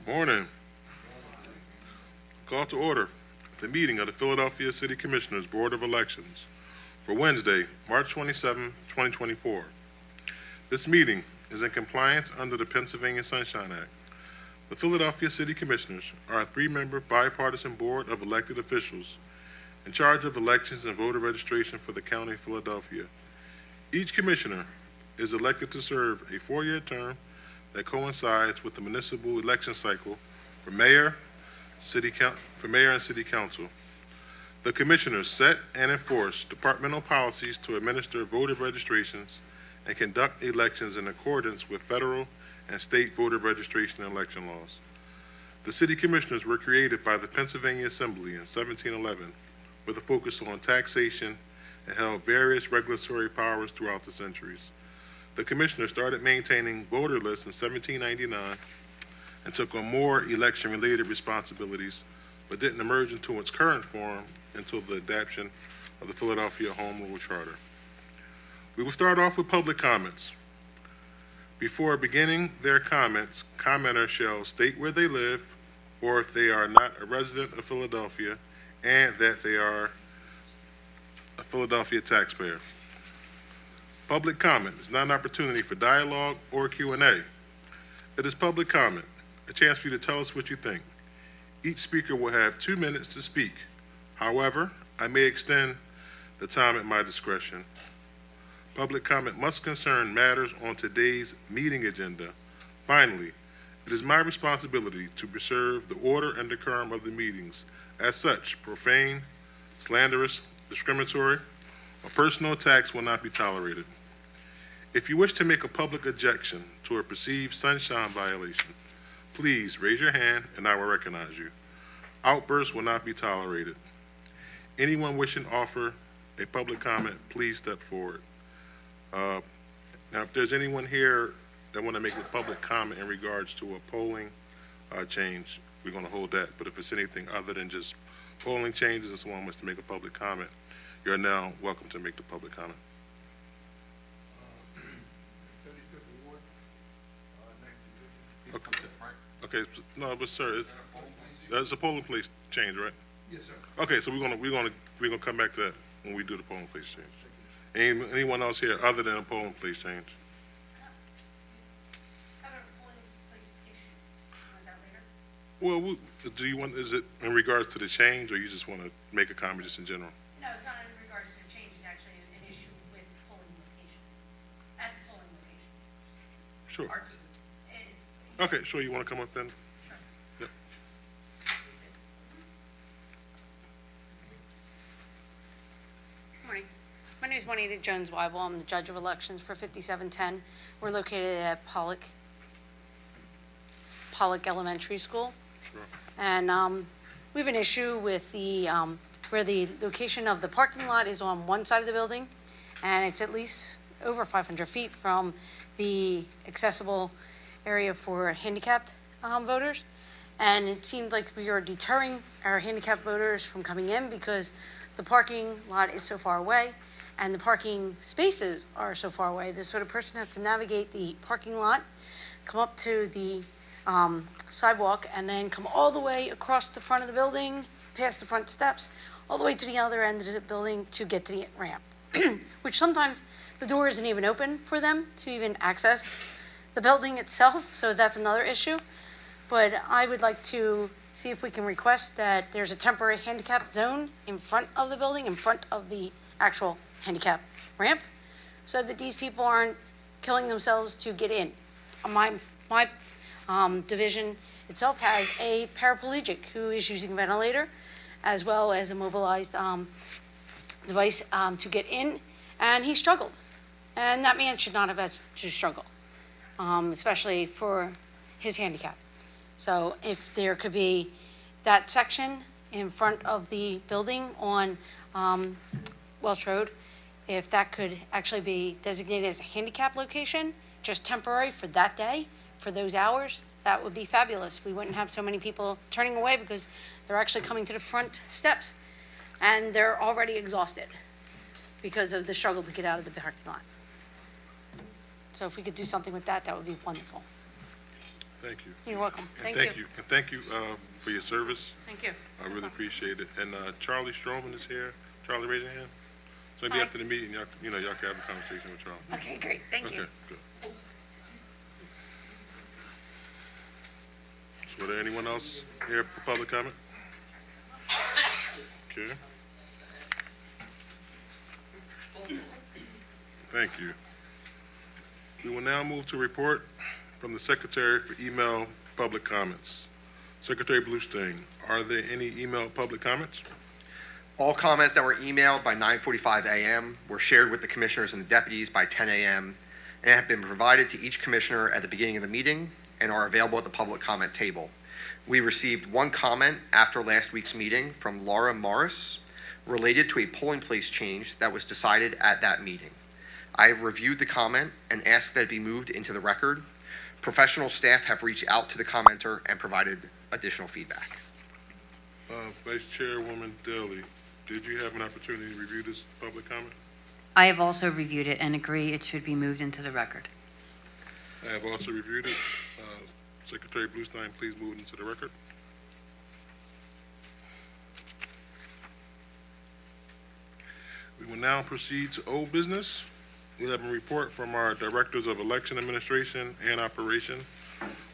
Morning. Call to order the meeting of the Philadelphia City Commissioners Board of Elections for Wednesday, March 27, 2024. This meeting is in compliance under the Pennsylvania Sunshine Act. The Philadelphia City Commissioners are a three-member bipartisan board of elected officials in charge of elections and voter registration for the County of Philadelphia. Each commissioner is elected to serve a four-year term that coincides with the municipal election cycle for mayor and city council. The commissioners set and enforce departmental policies to administer voter registrations and conduct elections in accordance with federal and state voter registration and election laws. The city commissioners were created by the Pennsylvania Assembly in 1711 with a focus on taxation and held various regulatory powers throughout the centuries. The commissioner started maintaining voter lists in 1799 and took on more election-related responsibilities, but didn't emerge into its current form until the adoption of the Philadelphia Home Rule Charter. We will start off with public comments. Before beginning their comments, commenters shall state where they live or if they are not a resident of Philadelphia and that they are a Philadelphia taxpayer. Public comment is not an opportunity for dialogue or Q&A. It is public comment, a chance for you to tell us what you think. Each speaker will have 2 minutes to speak. However, I may extend the time at my discretion. Public comment must concern matters on today's meeting agenda. Finally, it is my responsibility to preserve the order and decorum of the meetings. As such, profane, slanderous, discriminatory, or personal attacks will not be tolerated. If you wish to make a public objection to a perceived sunshine violation, please raise your hand and I will recognize you. Outbursts will not be tolerated. Anyone wishing to offer a public comment, please step forward. Now, if there's anyone here that want to make a public comment in regards to a polling change, we're going to hold that. But if it's anything other than just polling changes and someone wants to make a public comment, you're now welcome to make the public comment. 35th Ward, next Okay. Okay. No, but sir, it's a polling place change, right? Yes, sir. Okay, so we're gonna come back to that when we do the polling place change. Anyone else here other than a polling place change? How about a polling place issue? Want that later? Well, do you want? Is it in regards to the change, or you just want to make a comment just in general? No, it's not in regards to change, it's actually an issue with polling location, at the polling location. Sure. It's- Okay, sure. You want to come up then? Sure. Yep. Good morning. My name is Juanita Jones Wible. I'm the judge of elections for 5710. We're located at Pollock Elementary School. Sure. And we have an issue with the where the location of the parking lot is on one side of the building, and it's at least over 500 feet from the accessible area for handicapped voters. And it seemed like we are deterring our handicapped voters from coming in because the parking lot is so far away and the parking spaces are so far away. This sort of person has to navigate the parking lot, come up to the sidewalk, and then come all the way across the front of the building, past the front steps, all the way to the other end of the building to get to the ramp, which sometimes the door isn't even open for them to even access the building itself, so that's another issue. But I would like to see if we can request that there's a temporary handicap zone in front of the building, in front of the actual handicap ramp, so that these people aren't killing themselves to get in. My division itself has a paraplegic who is using a ventilator, as well as a mobilized device to get in, and he struggled. And that man should not have had to struggle, especially for his handicap. So if there could be that section in front of the building on Welch Road, if that could actually be designated as a handicap location, just temporary for that day, for those hours, that would be fabulous. We wouldn't have so many people turning away because they're actually coming to the front steps and they're already exhausted because of the struggle to get out of the parking lot. So if we could do something with that, that would be wonderful. Thank you. You're welcome. And Thank you. And thank you for your service. Thank you. I really appreciate it. And Charlie Stroman is here. Charlie, raise your hand. So maybe Hi. after the meeting, y'all can have a conversation with Charlie. Okay, great. Thank you. Okay, good. So, there anyone else here for public comment? Okay. Thank you. We will now move to report from the Secretary for email public comments. Secretary Bluestein, are there any email public comments? All comments that were emailed by 9:45 a.m. were shared with the commissioners and the deputies by 10 a.m. and have been provided to each commissioner at the beginning of the meeting and are available at the public comment table. We received one comment after last week's meeting from Laura Morris related to a polling place change that was decided at that meeting. I have reviewed the comment and asked that it be moved into the record. Professional staff have reached out to the commenter and provided additional feedback. Vice Chairwoman Deeley, did you have an opportunity to review this public comment? I have also reviewed it and agree it should be moved into the record. I have also reviewed it. Secretary Bluestein, please move it into the record. We will now proceed to old business. We have a report from our Directors of Election Administration and Operation,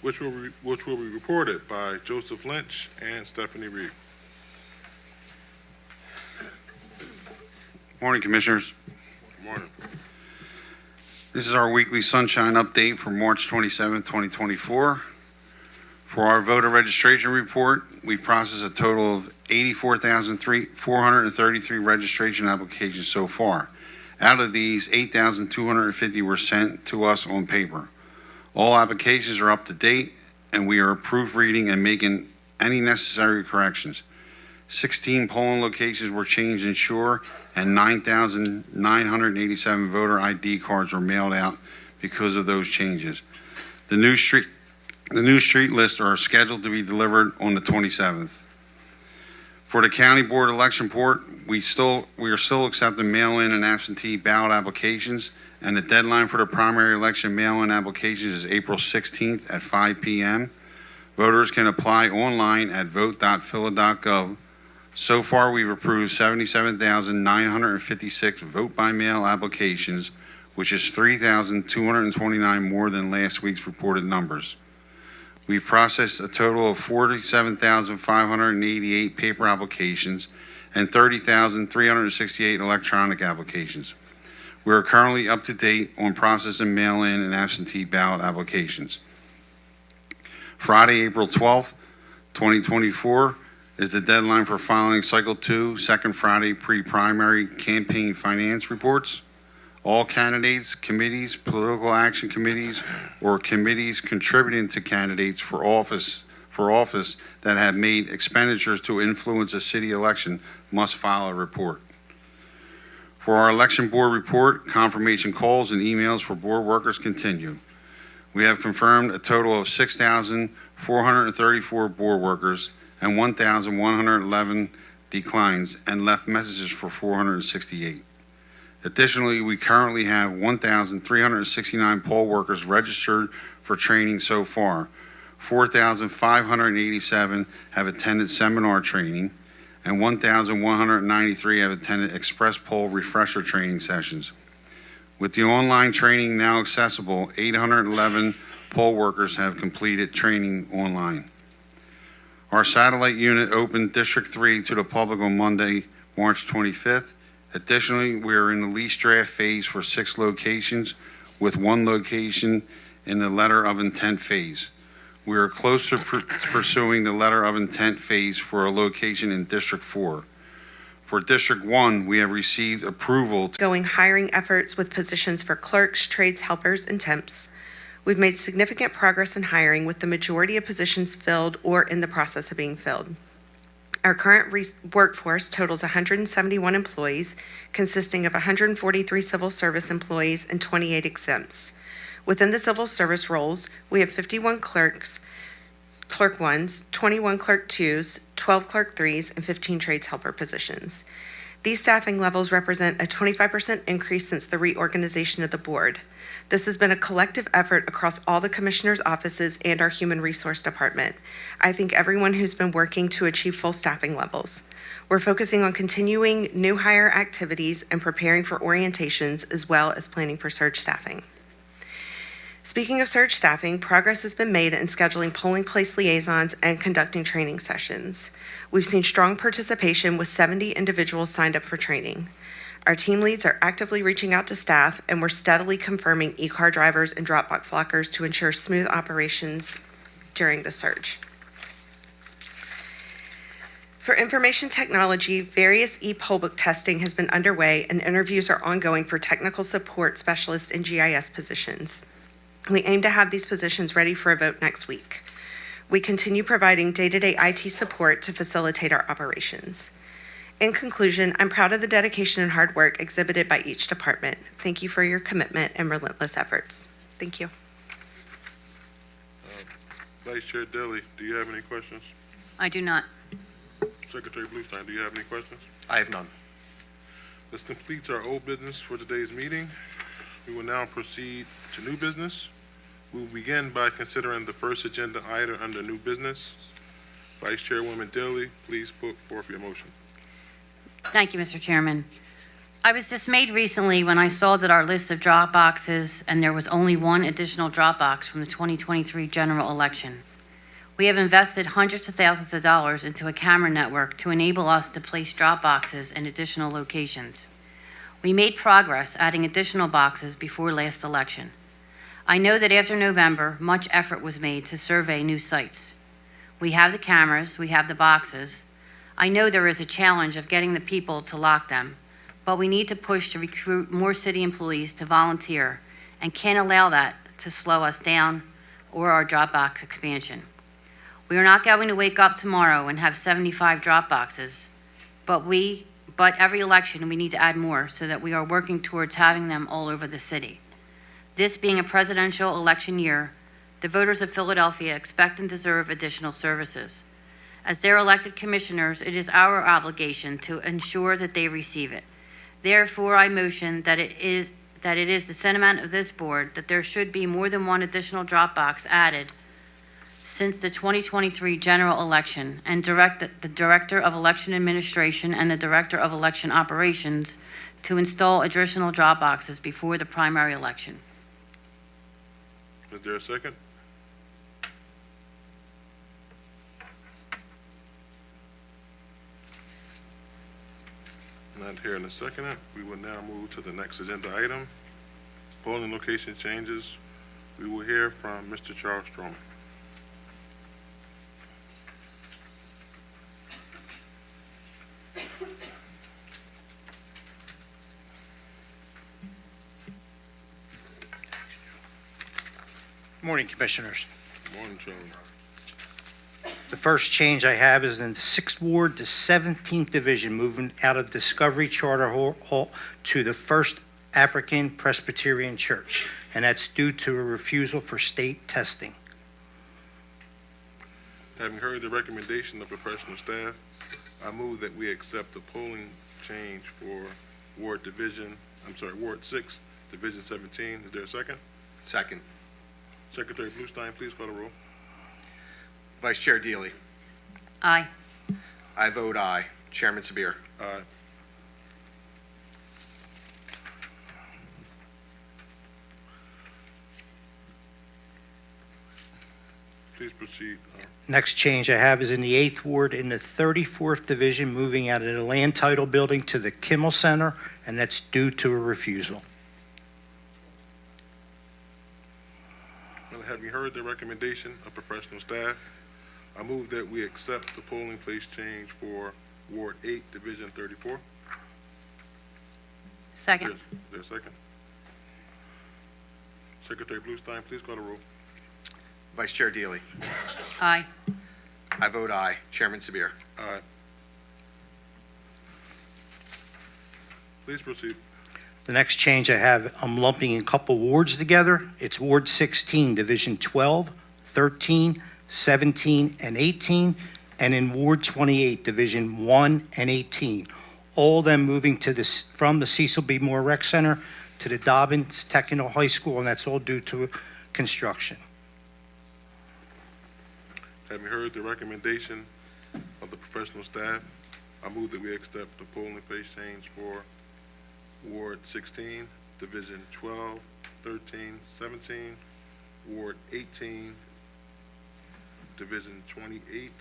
which will be reported by Joseph Lynch and Stephanie Reed. Morning, Commissioners. Good morning. This is our weekly sunshine update for March 27, 2024. For our voter registration report, we processed a total of 84,433 registration applications so far. Out of these, 8,250 were sent to us on paper. All applications are up to date, and we are proofreading and making any necessary corrections. 16 polling locations were changed in Shore, and 9,987 voter ID cards were mailed out because of those changes. The new street lists are scheduled to be delivered on the 27th. For the County Board Election Report, we are still accepting mail-in and absentee ballot applications, and the deadline for the primary election mail-in applications is April 16th at 5 p.m. Voters can apply online at vote.phila.gov. So far, we've approved 77,956 vote-by-mail applications, which is 3,229 more than last week's reported numbers. We've processed a total of 47,588 paper applications and 30,368 electronic applications. We are currently up to date on processing mail-in and absentee ballot applications. Friday, April 12th, 2024 is the deadline for filing Cycle 2, Second Friday pre-primary campaign finance reports. All candidates, committees, political action committees, or committees contributing to candidates for office that have made expenditures to influence a city election must file a report. For our election board report, confirmation calls and emails for board workers continue. We have confirmed a total of 6,434 board workers and 1,111 declines and left messages for 468. Additionally, we currently have 1,369 poll workers registered for training so far. 4,587 have attended seminar training, and 1,193 have attended express poll refresher training sessions. With the online training now accessible, 811 poll workers have completed training online. Our satellite unit opened District 3 to the public on Monday, March 25th. Additionally, we are in the lease draft phase for 6 locations, with 1 location in the letter of intent phase. We are close to pursuing the letter of intent phase for a location in District 4. For District 1, we have received approval to Ongoing hiring efforts with positions for clerks, trades helpers, and temps. We've made significant progress in hiring, with the majority of positions filled or in the process of being filled. Our current workforce totals 171 employees, consisting of 143 civil service employees and 28 exempts. Within the civil service roles, we have 51 clerk 1s, 21 clerk 2s, 12 clerk 3s, and 15 trades helper positions. These staffing levels represent a 25% increase since the reorganization of the board. This has been a collective effort across all the commissioners' offices and our Human Resource Department. I thank everyone who's been working to achieve full staffing levels. We're focusing on continuing new hire activities and preparing for orientations, as well as planning for surge staffing. Speaking of surge staffing, progress has been made in scheduling polling place liaisons and conducting training sessions. We've seen strong participation with 70 individuals signed up for training. Our team leads are actively reaching out to staff, and we're steadily confirming e-car drivers and drop-box lockers to ensure smooth operations during the surge. For information technology, various e-poll book testing has been underway, and interviews are ongoing for technical support specialists and GIS positions. We aim to have these positions ready for a vote next week. We continue providing day-to-day IT support to facilitate our operations. In conclusion, I'm proud of the dedication and hard work exhibited by each department. Thank you for your commitment and relentless efforts. Thank you. Vice Chair Deeley, do you have any questions? I do not. Secretary Bluestein, do you have any questions? I have none. This completes our old business for today's meeting. We will now proceed to new business. We will begin by considering the first agenda item under new business. Vice Chairwoman Deeley, please put forth your motion. Thank you, Mr. Chairman. I was dismayed recently when I saw that our list of drop boxes, and there was only one additional drop box from the 2023 general election. We have invested hundreds of thousands of dollars into a camera network to enable us to place drop boxes in additional locations. We made progress adding additional boxes before last election. I know that after November, much effort was made to survey new sites. We have the cameras, we have the boxes. I know there is a challenge of getting the people to lock them, but we need to push to recruit more city employees to volunteer and can't allow that to slow us down or our drop box expansion. We are not going to wake up tomorrow and have 75 drop boxes, but every election we need to add more so that we are working towards having them all over the city. This being a presidential election year, the voters of Philadelphia expect and deserve additional services. As their elected commissioners, it is our obligation to ensure that they receive it. Therefore, I motion that it is the sentiment of this board that there should be more than one additional drop box added since the 2023 general election, and direct the Director of Election Administration and the Director of Election Operations to install additional drop boxes before the primary election. Is there a second? Not hearing a second. We will now move to the next agenda item. Polling location changes. We will hear from Mr. Charles Stroman. Morning, Commissioners. Morning, Charlie. The first change I have is in the 6th Ward, the 17th Division, moving out of Discovery Charter Hall to the First African Presbyterian Church, and that's due to a refusal for state testing. Having heard the recommendation of professional staff, I move that we accept the polling change for Ward 6, Division 17. Is there a second? Second. Secretary Bluestein, please call the roll. Vice Chair Deeley. Aye. I vote aye. Chairman Sabir. Aye. Please proceed. Next change I have is in the 8th Ward in the 34th Division, moving out of the land title building to the Kimmel Center, and that's due to a refusal. Well, having heard the recommendation of professional staff, I move that we accept the polling place change for Ward 8, Division 34. Second. Is there a second? Secretary Bluestein, please call the roll. Vice Chair Deeley. Aye. I vote aye. Chairman Sabir. Aye. Please proceed. The next change I have, I'm lumping a couple wards together. It's Ward 16, Division 12, 13, 17, and 18, and in Ward 28, Division 1 and 18. all of them moving from the Cecil B. Moore Rec Center to the Dobbins Technical High School, and that's all due to construction. Having heard the recommendation of the professional staff, I move that we accept the polling place change for Ward 16, Division 12, 13, 17, Ward 18, Division 28,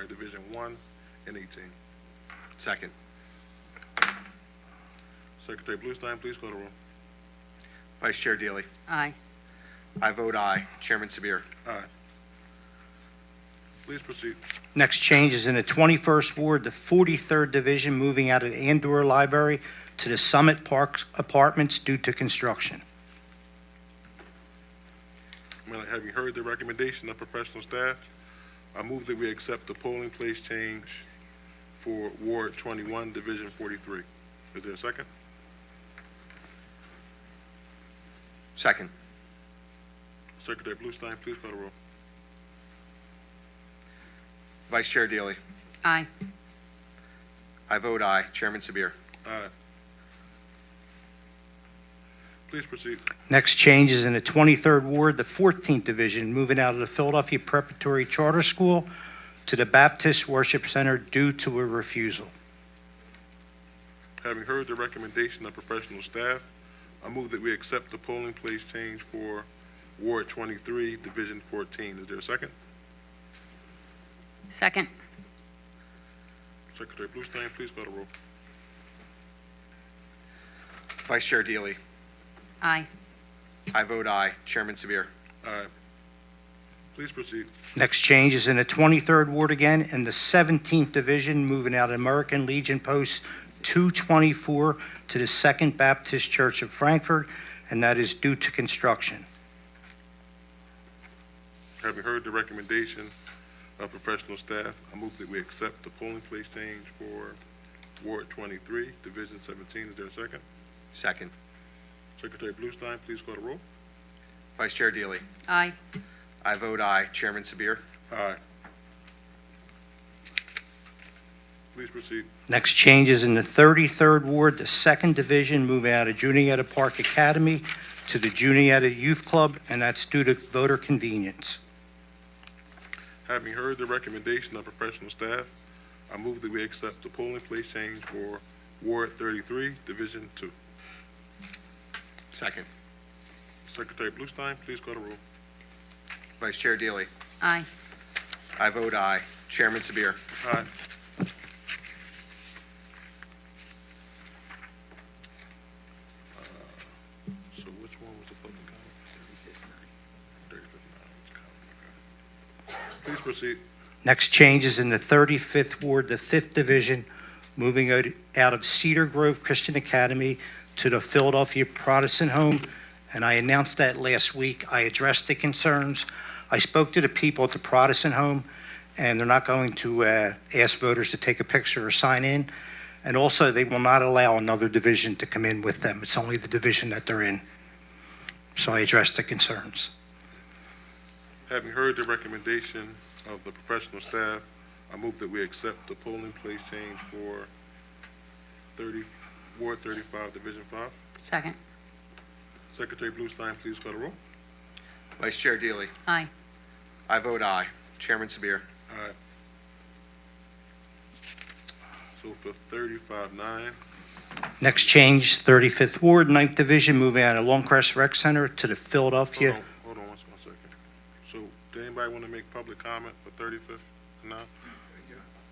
Division 1 and 18. Second. Secretary Bluestein, please call the roll. Vice Chair Deeley. Aye. I vote aye. Chairman Sabir. Aye. Please proceed. Next change is in the 21st Ward, the 43rd Division, moving out of the Andor Library to the Summit Park Apartments due to construction. Having heard the recommendation of professional staff, I move that we accept the polling place change for Ward 21, Division 43. Is there a second? Second. Secretary Bluestein, please call the roll. Vice Chair Deeley. Aye. I vote aye. Chairman Sabir. Aye. Please proceed. Next change is in the 23rd Ward, the 14th Division, moving out of the Philadelphia Preparatory Charter School to the Baptist Worship Center due to a refusal. Having heard the recommendation of professional staff, I move that we accept the polling place change for Ward 23, Division 14. Is there a second? Second. Secretary Bluestein, please call the roll. Vice Chair Deeley. Aye. I vote aye. Chairman Sabir. Aye. Please proceed. Next change is in the 23rd Ward again, in the 17th Division, moving out of American Legion Post 224 to the Second Baptist Church of Frankfurt, and that is due to construction. Having heard the recommendation of professional staff, I move that we accept the polling place change for Ward 23, Division 17. Is there a second? Second. Secretary Bluestein, please call the roll. Vice Chair Deeley. Aye. I vote aye. Chairman Sabir. Aye. Please proceed. Next change is in the 33rd Ward, the 2nd Division, moving out of Juniata Park Academy to the Juniata Youth Club, and that's due to voter convenience. Having heard the recommendation of professional staff, I move that we accept the polling place change for Ward 33, Division 2. Second. Secretary Bluestein, please call the roll. Vice Chair Deeley. Aye. I vote aye. Chairman Sabir. Aye. So which one was the public comment? 35th. Please proceed. Next change is in the 35th Ward, the 5th Division, moving out of Cedar Grove Christian Academy to the Philadelphia Protestant Home, and I announced that last week. I addressed the concerns. I spoke to the people at the Protestant Home, and they're not going to ask voters to take a picture or sign in, and also they will not allow another division to come in with them. It's only the division that they're in. So I addressed the concerns. Having heard the recommendation of the professional staff, I move that we accept the polling place change for Ward 35, Division 5. Second. Secretary Bluestein, please call the roll. Vice Chair Deeley. Aye. I vote aye. Chairman Sabir. Aye. So for 35-9, Next change, 35th Ward, 9th Division, moving out of Longcrest Rec Center to the Philadelphia. hold on one second. So, does anybody want to make public comment for 35th now?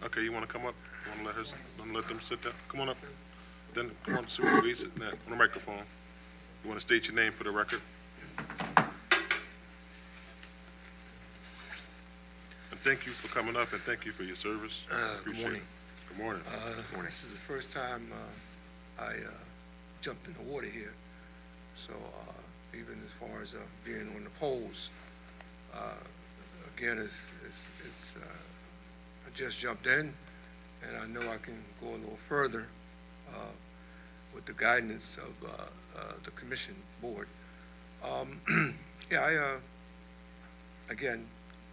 Okay, you want to come up? You want to let them sit down? Come on up. Then, come on, sit where you sit on the microphone. You want to state your name for the record? And thank you for coming up, and thank you for your service. Good Appreciate morning. it. Good morning. This is the first time I jumped in the water here. So even as far as being on the polls, again, I just jumped in, and I know I can go a little further with the guidance of the commission board. Again,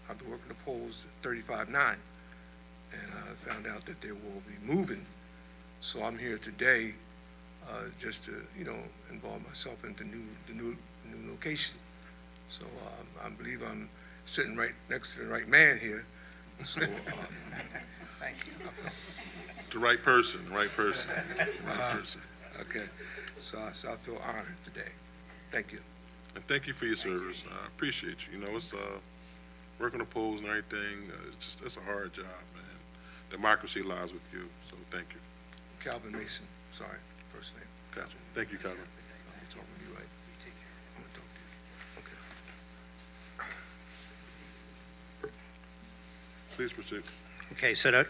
I've been working the polls 35-9, and I found out that they will be moving. So I'm here today just to, involve myself into the new location. So I believe I'm sitting right next to the right man here. So, Thank you. The right person, right person. okay. So I feel honored today. Thank you. And thank you for your service. I appreciate you. It's working the polls and everything. It's a hard job, man. Democracy lies with you. So thank you. Calvin Mason, sorry, first name. Gotcha. Thank you, Calvin. I'm talking to you, right? I'm gonna talk to you. Okay. Please proceed. Okay, so that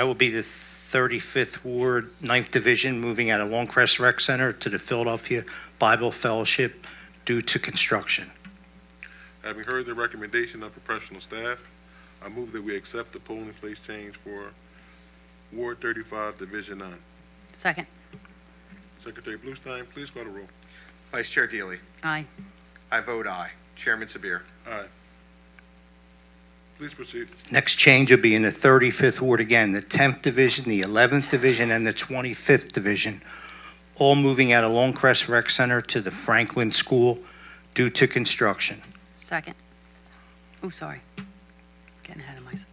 will be the 35th Ward, 9th Division, moving out of Longcrest Rec Center to the Philadelphia Bible Fellowship due to construction. Having heard the recommendation of professional staff, I move that we accept the polling place change for Ward 35, Division 9. Second. Secretary Bluestein, please call the roll. Vice Chair Deeley. Aye. I vote aye. Chairman Sabir. Aye. Please proceed. Next change will be in the 35th Ward again, the 10th Division, the 11th Division, and the 25th Division, all moving out of Longcrest Rec Center to the Franklin School due to construction. Second. Oh, sorry. Getting ahead of myself.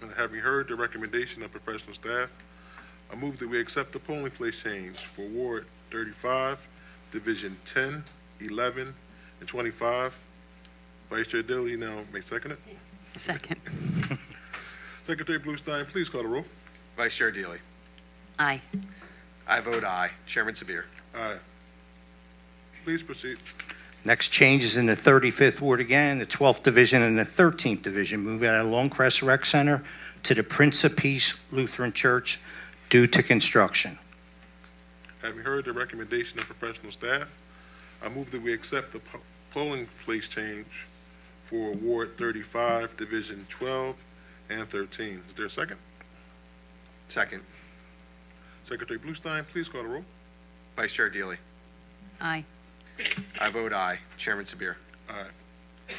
And having heard the recommendation of professional staff, I move that we accept the polling place change for Ward 35, Division 10, 11, and 25. Vice Chair Deeley, now may second it. Second. Secretary Bluestein, please call the roll. Vice Chair Deeley. Aye. I vote aye. Chairman Sabir. Aye. Please proceed. Next change is in the 35th Ward again, the 12th Division and the 13th Division, move out of Longcrest Rec Center to the Prince of Peace Lutheran Church due to construction. Having heard the recommendation of professional staff, I move that we accept the polling place change for Ward 35, Division 12 and 13. Is there a second? Second. Secretary Bluestein, please call the roll. Vice Chair Deeley. Aye. I vote aye. Chairman Sabir. Aye.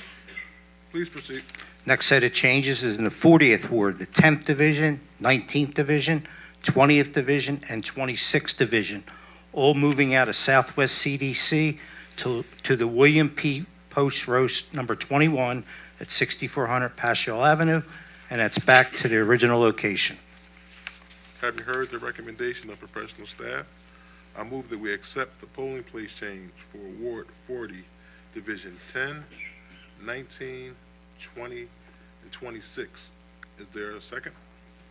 Please proceed. Next set of changes is in the 40th Ward, the 10th Division, 19th Division, 20th Division, and 26th Division, all moving out of Southwest CDC to the William P. Post Roast number 21 at 6400 Paschal Avenue, and that's back to the original location. Having heard the recommendation of professional staff, I move that we accept the polling place change for Ward 40, Division 10, 19, 20, and 26. Is there a second?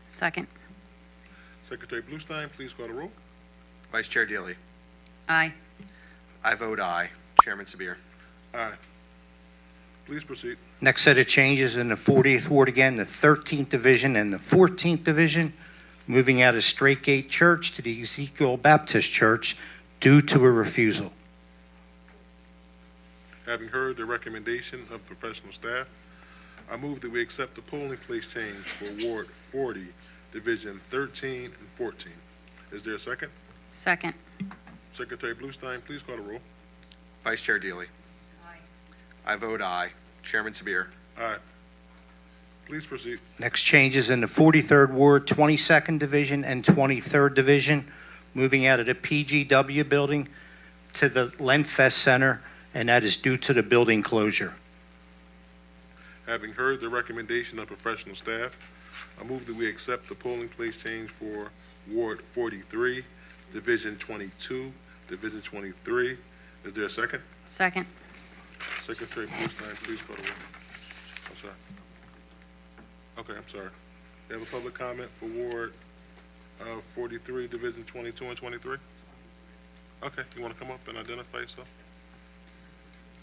Second. Secretary Bluestein, please call the roll. Vice Chair Deeley. Aye. I vote aye. Chairman Sabir. Aye. Please proceed. Next set of changes in the 40th Ward again, the 13th Division and the 14th Division, moving out of Straight Gate Church to the Ezekiel Baptist Church due to a refusal. Having heard the recommendation of professional staff, I move that we accept the polling place change for Ward 40, Division 13 and 14. Is there a second? Second. Secretary Bluestein, please call the roll. Vice Chair Deeley. Aye. I vote aye. Chairman Sabir. Aye. Please proceed. Next changes in the 43rd Ward, 22nd Division, and 23rd Division, moving out of the PGW building to the Lenfest Center, and that is due to the building closure. Having heard the recommendation of professional staff, I move that we accept the polling place change for Ward 43, Division 22, Division 23. Is there a second? Second. Secretary Bluestein, please call the roll. I'm sorry. Okay, I'm sorry. You have a public comment for Ward 43, Division 22 and 23? Okay, you want to come up and identify yourself?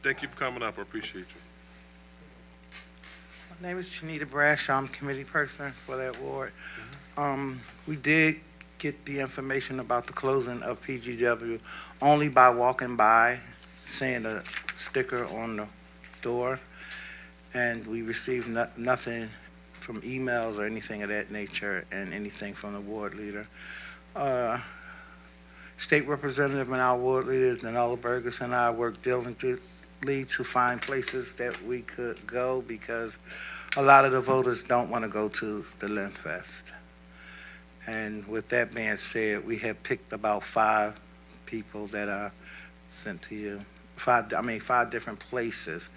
Thank you for coming up. I appreciate you. My name is Juanita Brash. I'm committee person for that ward. We did get the information about the closing of PGW only by walking by, seeing a sticker on the door, and we received nothing from emails or anything of that nature, and anything from the ward leader. State representative and our ward leader, Danella Burgess, and I worked diligently to find places that we could go because a lot of the voters don't want to go to the Lenfest. And with that being said, we have picked about 5 people that I sent to you. 5 different places.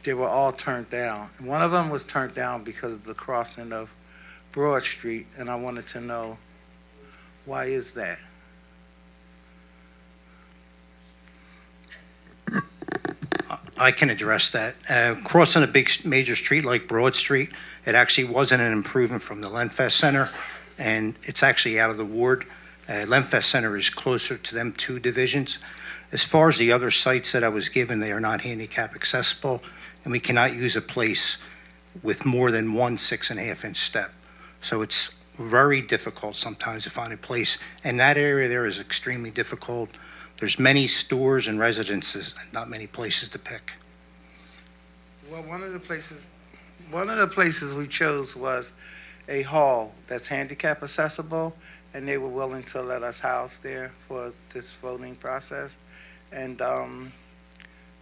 They were all turned down. One of them was turned down because of the crossing of Broad Street, and I wanted to know, why is that? I can address that. Crossing a big major street like Broad Street, it actually wasn't an improvement from the Lenfest Center, and it's actually out of the ward. Lenfest Center is closer to them 2 divisions. As far as the other sites that I was given, they are not handicap accessible, and we cannot use a place with more than one 6.5-inch step. So it's very difficult sometimes to find a place, and that area there is extremely difficult. There's many stores and residences, and not many places to pick. Well, one of the places we chose was a hall that's handicap accessible, and they were willing to let us house there for this voting process. And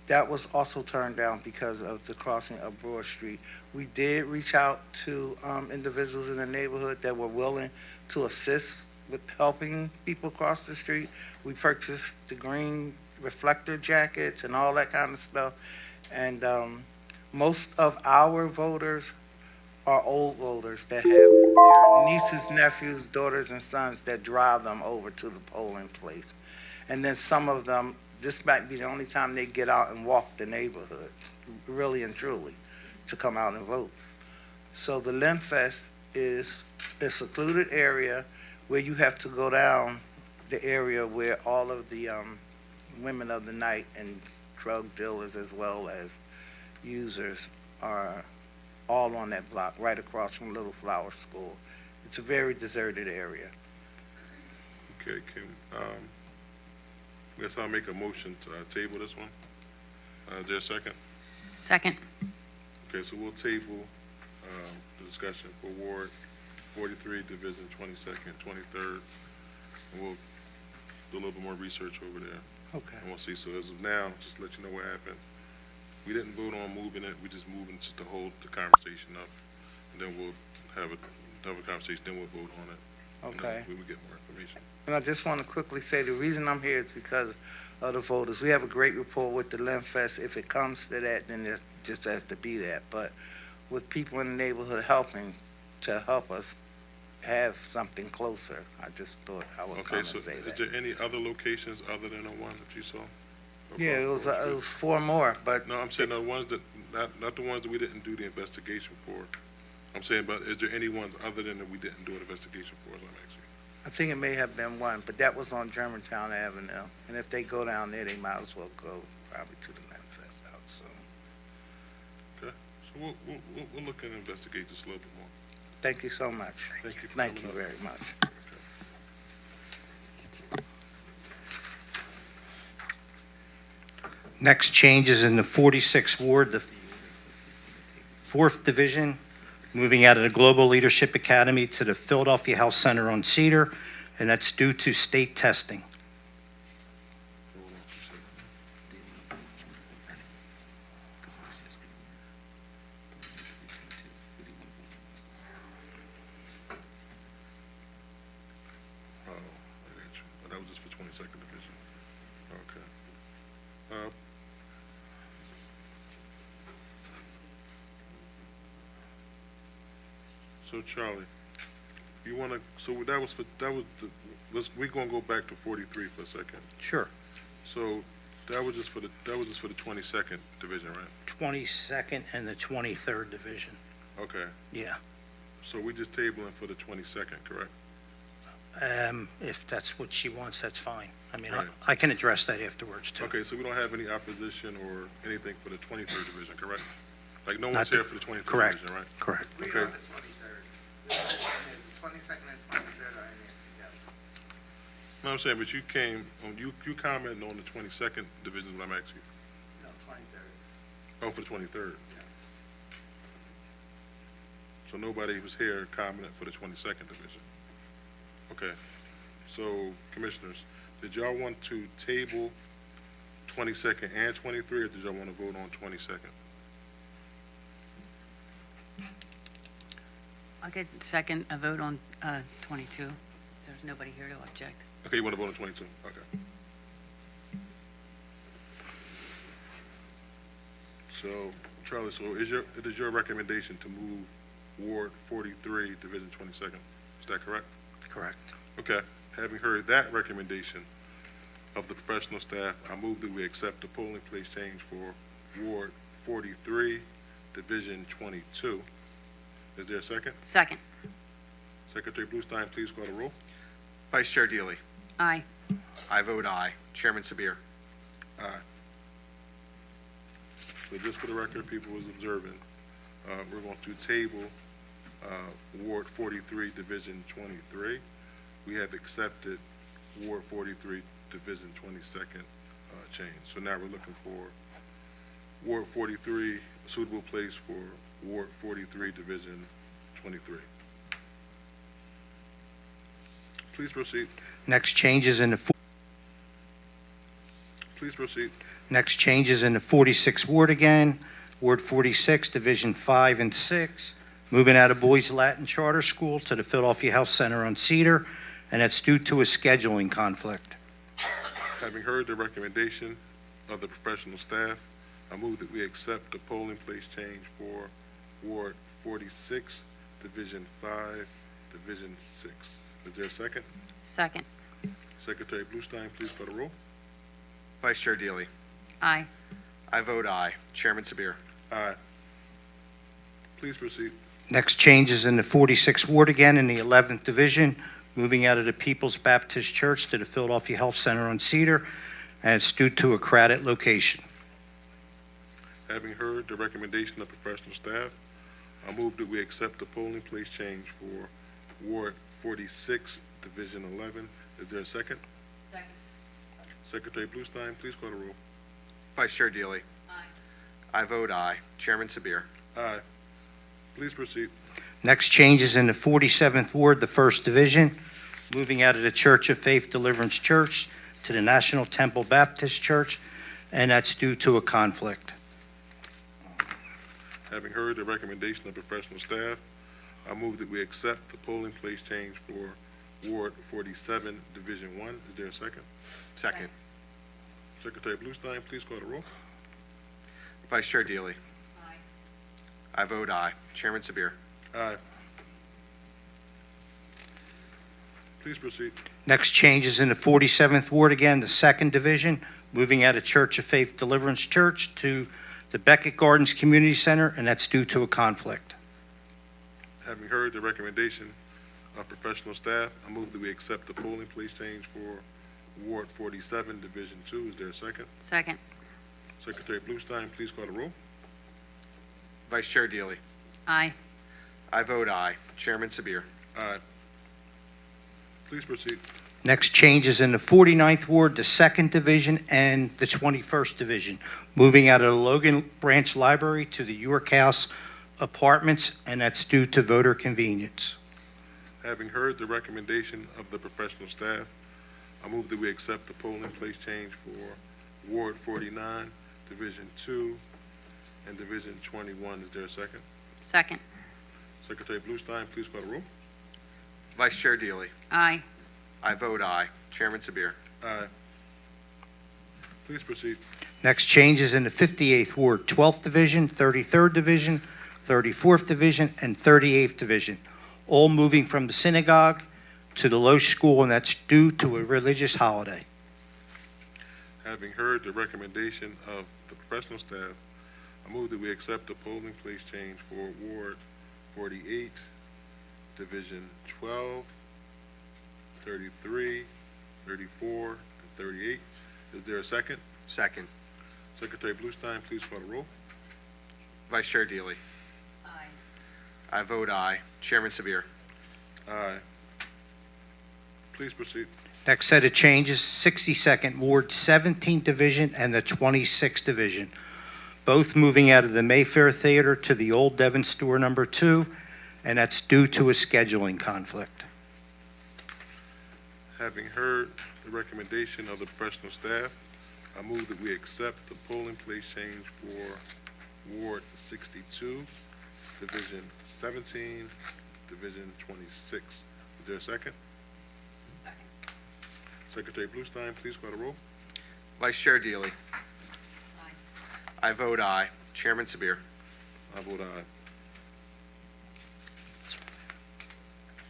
that was also turned down because of the crossing of Broad Street. We did reach out to individuals in the neighborhood that were willing to assist with helping people cross the street. We purchased the green reflector jackets and all that kind of stuff. And most of our voters are old voters that have their nieces, nephews, daughters, and sons that drive them over to the polling place. And then some of them, this might be the only time they get out and walk the neighborhood, really and truly, to come out and vote. So the Lenfest is a secluded area where you have to go down the area where all of the women of the night and drug dealers as well as users are all on that block, right across from Little Flower School. It's a very deserted area. Okay, I guess I'll make a motion to table this one. Is there a second? Second. Okay, so we'll table the discussion for Ward 43, Division 22nd, 23rd, and we'll do a little bit more research over there. Okay. And we'll see. So as of now, just to let you know what happened. We didn't vote on moving it. We just moving just to hold the conversation up, and then we'll have a conversation. Then we'll vote on it. Okay. We will get more information. And I just want to quickly say the reason I'm here is because of the voters. We have a great rapport with the Lenfest. If it comes to that, then it just has to be that. But with people in the neighborhood helping to help us have something closer, I just thought I would come Okay, so and say is that. there any other locations other than the one that you saw? Yeah, it was 4 more, but No, I'm saying the ones that, not the ones that we didn't do the investigation for. I'm saying, but is there any ones other than that we didn't do an investigation for, is what I'm asking? I think it may have been one, but that was on Germantown Avenue. And if they go down there, they might as well go probably to the Lenfest out soon. Okay, so we'll look and investigate just a little bit more. Thank you so much. Thank you for Thank you coming up. very much. Next change is in the 46th Ward, the 4th Division, moving out of the Global Leadership Academy to the Philadelphia Health Center on Cedar, and that's due to state testing. Oh, I got you. But that was just for 22nd Division. Okay. So Charlie, you wanna, so that was we're gonna go back to 43 for a second. Sure. So that was just for the 22nd Division, right? 22nd and the 23rd Division. Okay, Yeah. so we just tabling for the 22nd, correct? If that's what she wants, that's fine. I mean, Right. I can address that afterwards, too. Okay, so we don't have any opposition or anything for the 23rd Division, correct? Like, no Not one's the- here for the 23rd correct. Division, right? Correct. We Okay. are the 23rd. 22nd and 23rd are in there together. No, I'm saying, but you came, you commented on the 22nd Division, is what I'm asking you. No, 23rd, Oh, for the 23rd. yes. So nobody was here commenting for the 22nd Division. Okay, so Commissioners, did y'all want to table 22nd and 23, or did y'all want to vote on 22nd? I'll get second, a vote on 22. There's nobody here to object. Okay, you want to vote on 22? Okay. So, Charlie, it is your recommendation to move Ward 43, Division 22nd? Is that correct? Correct. Okay. Having heard that recommendation of the professional staff, I move that we accept the polling place change for Ward 43, Division 22. Is there a second? Second. Secretary Bluestein, please call the roll. Vice Chair Deeley. Aye. I vote aye. Chairman Sabir. Aye. So just for the record, people was observing, we're going to table Ward 43, Division 23. We have accepted Ward 43, Division 22nd change. So now we're looking for Ward 43, a suitable place for Ward 43, Division 23. Please proceed. Next changes in the Please proceed. Next changes in the 46th Ward again, Ward 46, Division 5 and 6, moving out of Boys Latin Charter School to the Philadelphia Health Center on Cedar, and that's due to a scheduling conflict. Having heard the recommendation of the professional staff, I move that we accept the polling place change for Ward 46, Division 5, Division 6. Is there a second? Second. Secretary Bluestein, please call the roll. Vice Chair Deeley. Aye. I vote aye. Chairman Sabir. Aye. Please proceed. Next changes in the 46th Ward again in the 11th Division, moving out of the People's Baptist Church to the Philadelphia Health Center on Cedar, and it's due to a crowded location. Having heard the recommendation of professional staff, I move that we accept the polling place change for Ward 46, Division 11. Is there a second? Second. Secretary Bluestein, please call the roll. Vice Chair Deeley. Aye. I vote aye. Chairman Sabir. Aye. Please proceed. Next changes in the 47th Ward, the 1st Division, moving out of the Church of Faith Deliverance Church to the National Temple Baptist Church, and that's due to a conflict. Having heard the recommendation of professional staff, I move that we accept the polling place change for Ward 47, Division 1. Is there a second? Second. Secretary Bluestein, please call the roll. Vice Chair Deeley. Aye. I vote aye. Chairman Sabir. Aye. Please proceed. Next changes in the 47th Ward again, the 2nd Division, moving out of Church of Faith Deliverance Church to the Beckett Gardens Community Center, and that's due to a conflict. Having heard the recommendation of professional staff, I move that we accept the polling place change for Ward 47, Division 2. Is there a second? Second. Secretary Bluestein, please call the roll. Vice Chair Deeley. Aye. I vote aye. Chairman Sabir. Aye. Please proceed. Next changes in the 49th Ward, the 2nd Division, and the 21st Division, moving out of the Logan Branch Library to the York House Apartments, and that's due to voter convenience. Having heard the recommendation of the professional staff, I move that we accept the polling place change for Ward 49, Division 2, and Division 21. Is there a second? Second. Secretary Bluestein, please call the roll. Vice Chair Deeley. Aye. I vote aye. Chairman Sabir. Aye. Please proceed. Next changes in the 58th Ward, 12th Division, 33rd Division, 34th Division, and 38th Division, all moving from the synagogue to the Loesch School, and that's due to a religious holiday. Having heard the recommendation of the professional staff, I move that we accept the polling place change for Ward 48, Division 12, 33, 34, and 38. Is there a second? Second. Secretary Bluestein, please call the roll. Vice Chair Deeley. Aye. I vote aye. Chairman Sabir. Aye. Please proceed. Next set of changes, 62nd Ward, 17th Division, and the 26th Division, both moving out of the Mayfair Theater to the Old Devon Store Number 2, and that's due to a scheduling conflict. Having heard the recommendation of the professional staff, I move that we accept the polling place change for Ward 62, Division 17, Division 26. Is there a second? Secretary Bluestein, please call the roll. Vice Chair Deeley. I vote aye. Chairman Sabir. I vote aye.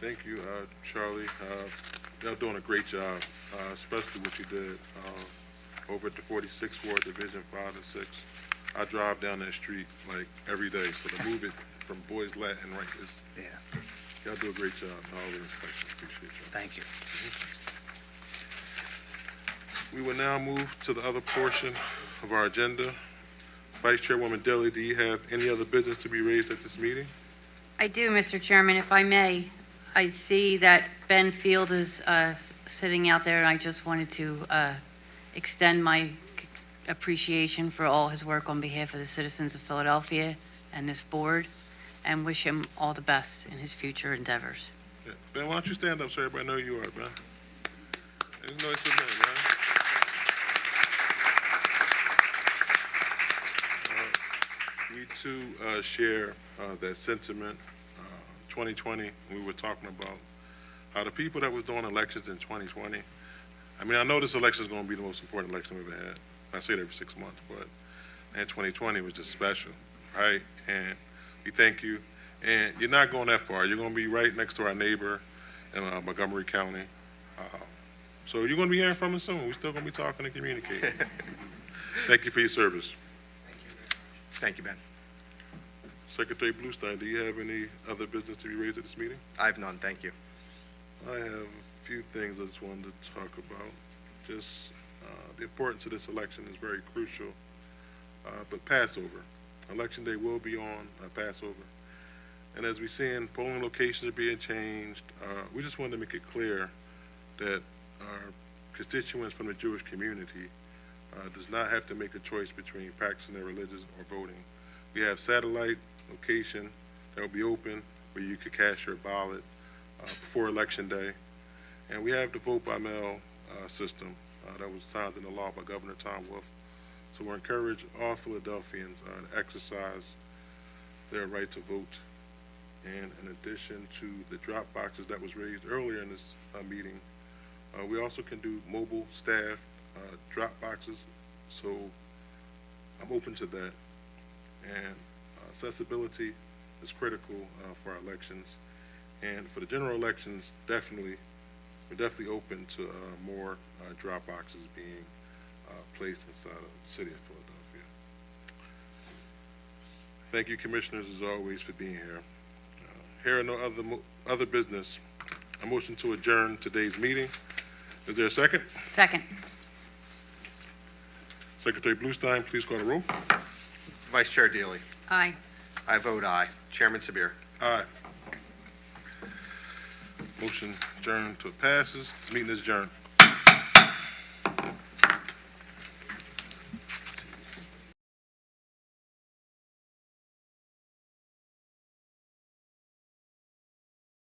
Thank you, Charlie. Y'all doing a great job, especially what you did over at the 46th Ward, Division 5 and 6. I drive down that street like every day, so to move it from Boys Latin right is, Yeah, y'all do a great job. All the inspectors appreciate y'all. thank you. We will now move to the other portion of our agenda. Vice Chairwoman Deeley, do you have any other business to be raised at this meeting? I do, Mr. Chairman, if I may. I see that Ben Field is sitting out there, and I just wanted to extend my appreciation for all his work on behalf of the citizens of Philadelphia and this board, and wish him all the best in his future endeavors. Yeah. Ben, why don't you stand up so everybody know you are, Ben? I didn't know it's your name, man. We too share that sentiment. 2020, we were talking about how the people that was doing elections in 2020, I mean, I know this election is going to be the most important election we've ever had. I say it every 6 months, but in 2020 was just special, right? And we thank you. And you're not going that far. You're going to be right next to our neighbor in Montgomery County. So you're going to be hearing from us soon. We're still going to be talking and communicating. Thank you for your service. Thank you, Ben. Secretary Bluestein, do you have any other business to be raised at this meeting? I have none, thank you. I have a few things I just wanted to talk about. Just the importance of this election is very crucial. But Passover, Election Day will be on Passover. And as we see, polling locations are being changed. We just wanted to make it clear that our constituents from the Jewish community does not have to make a choice between practicing their religion or voting. We have satellite location that will be open where you could cast your ballot before Election Day. And we have the vote by mail system that was signed into law by Governor Tom Wolf. So we're encouraging all Philadelphians to exercise their right to vote. And in addition to the drop boxes that was raised earlier in this meeting, we also can do mobile staff drop boxes. So I'm open to that. And accessibility is critical for our elections. And for the general elections, we're definitely open to more drop boxes being placed inside of the city of Philadelphia. Thank you, commissioners, as always, for being here. Here are no other business. A motion to adjourn today's meeting. Is there a second? Second. Secretary Bluestein, please call the roll. Vice Chair Deeley. Aye. I vote aye. Chairman Sabir. Aye. Motion adjourned to passes. This meeting is adjourned.